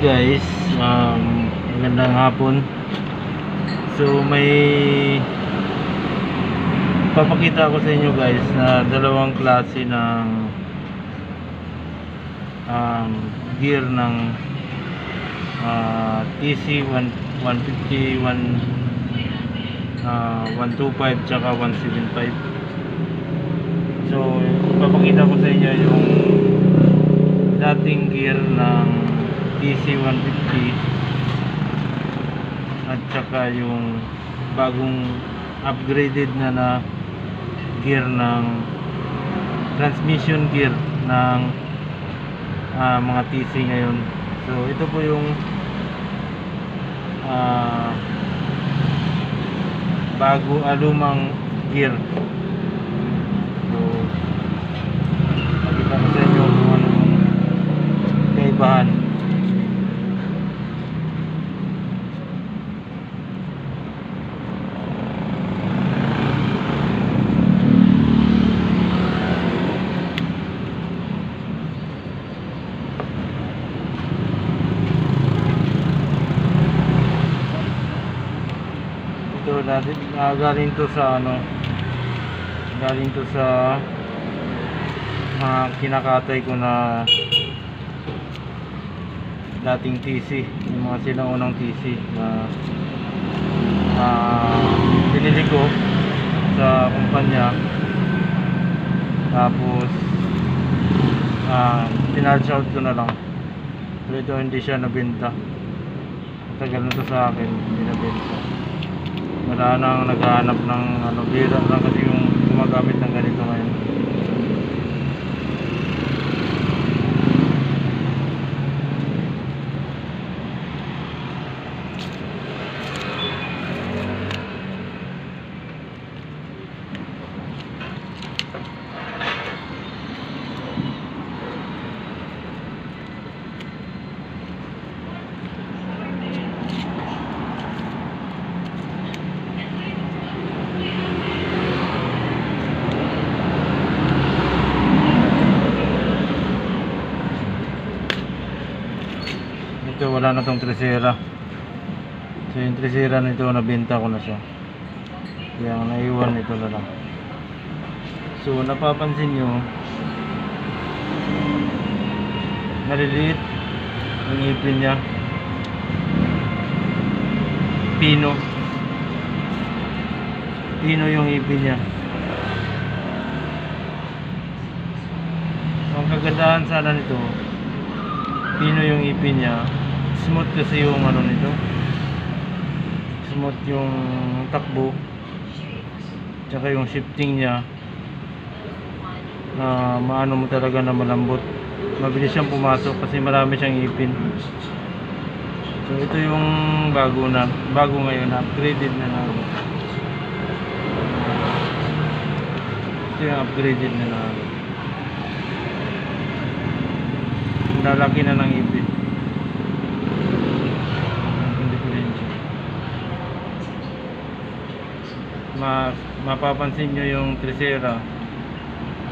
guys, magandang hapon. So may papakita ko sa inyo guys na dalawang klase ng gear ng TC 150, 125 tsaka 175. So papakita ko sa inyo yung dating gear ng TC 150 at saka yung bagong upgraded na gear ng transmission gear ng mga TC ngayon. So ito po yung lumang gear. So makita ko sa inyo kung ano yung kaibahan. Ito natin galing to sa galing to sa kinakatay ko na dating TC, yung mga sinaunang TC na binili ko sa kumpanya, tapos pinarge out ko na lang. Pero ito hindi siya nabenta, matagal na to sa akin, hindi nabenta. Wala nang naghahanap ng bira lang kasi yung gumagamit ng ganito ngayon. Ito wala na tong tresera. So yung tresera nito nabenta ko na siya, kaya naiwan ito na lang. So napapansin nyo maliliit yung ipin nya, pino yung ipin nya. Ang kagandahan sana nito, pino yung ipin nya, smooth kasi yung nito, smooth yung takbo, tsaka yung shifting nya na maano mo talaga na malambot, mabilis siyang pumasok kasi marami siyang ipin. So ito yung bago ngayon, upgraded na ito yung upgraded na lalaki na ng ipin. Mapapansin nyo yung tresera.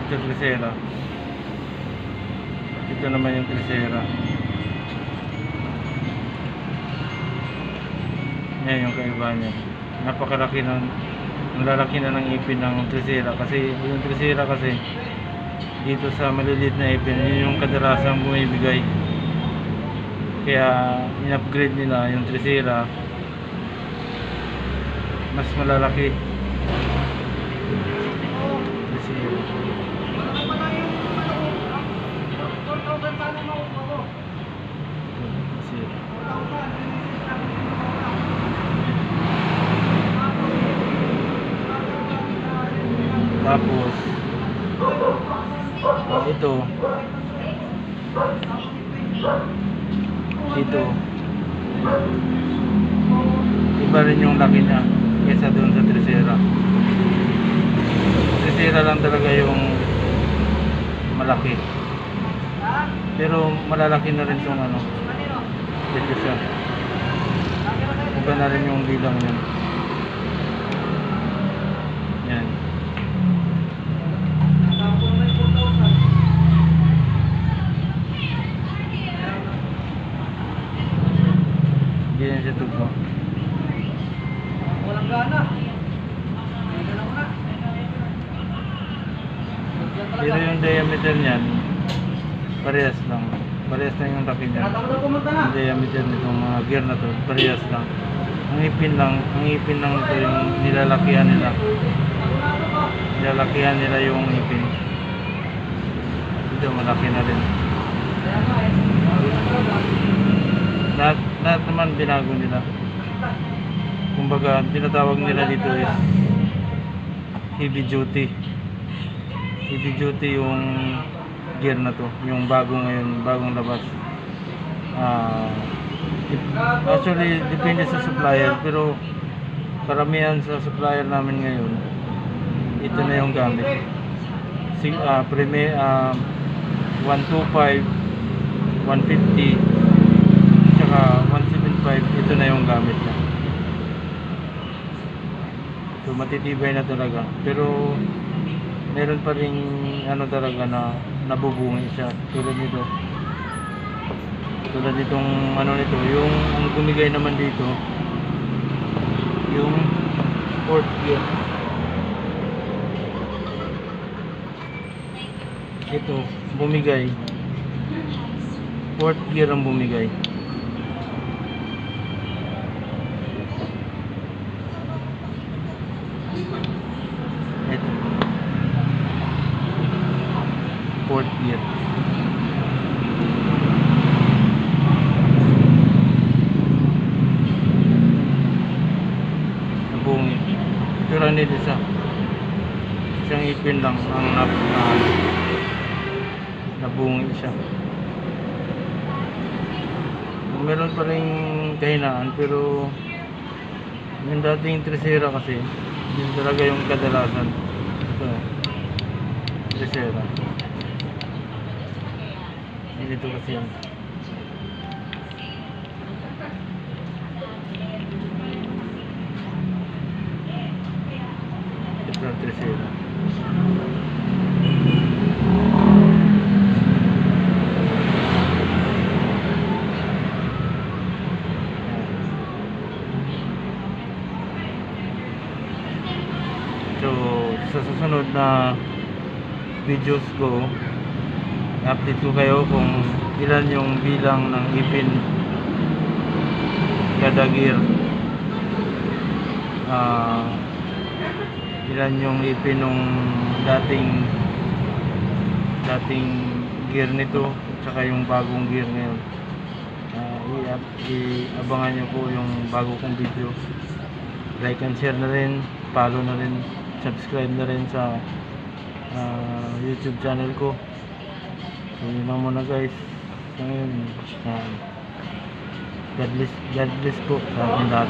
Ito tresera. Ito naman yung tresera. Yan yung kaibahan niya. Napakalaki ng lalaki na ng ipin ng tresera, kasi yung tresera kasi dito sa maliliit na ipin, yun yung kadarasang bumibigay. Kaya in-upgrade nila yung tresera, mas malalaki. Tapos ito iba rin yung laki niya kaysa doon sa tresera. Tresera lang talaga yung malaki, pero malalaki na rin itong dito siya. Iba na rin yung bilang niya. Yan. diameter niyan, parehas lang. Parehas lang yung laki niyan. Yung diameter nitong mga gear na to, parehas lang. Ang ipin lang ito yung nilalakihan nila. Nilalakihan nila yung ipin. Ito, malaki na rin. Lahat naman binago nila. Kumbaga, tinatawag nila dito is heavy duty. Heavy duty yung gear na to, yung bago ngayon, bagong labas. Actually, depende sa supplier, pero karamihan sa supplier namin ngayon, ito na yung gamit. 125, 150, tsaka 175, ito na yung gamit na. So matitibay na talaga, pero meron pa ring ano talaga na nabubungi siya, tulad nito. Tulad nitong ano nito, yung ang gumigay naman dito, yung fourth gear. Ito, bumigay. Fourth gear ang bumigay. Ito. Fourth gear. Nabungi. Ito lang nito isa. Isang ipin lang ang nabungi siya. Meron pa rin kahinaan, pero yung dating tresera kasi yun talaga yung kadalasan. Ito, tresera. Dito kasi yan. Ito ang tresera. So, sa susunod na videos ko, update ko kayo kung ilan yung bilang ng ipin kada gear, ilan yung ipin nung dating gear nito, tsaka yung bagong gear ngayon. Iabangan nyo po yung bago kong video. Like and share na rin, follow na rin, subscribe na rin sa YouTube channel ko. So yun lang muna guys. So yun, God bless po sa ating lahat.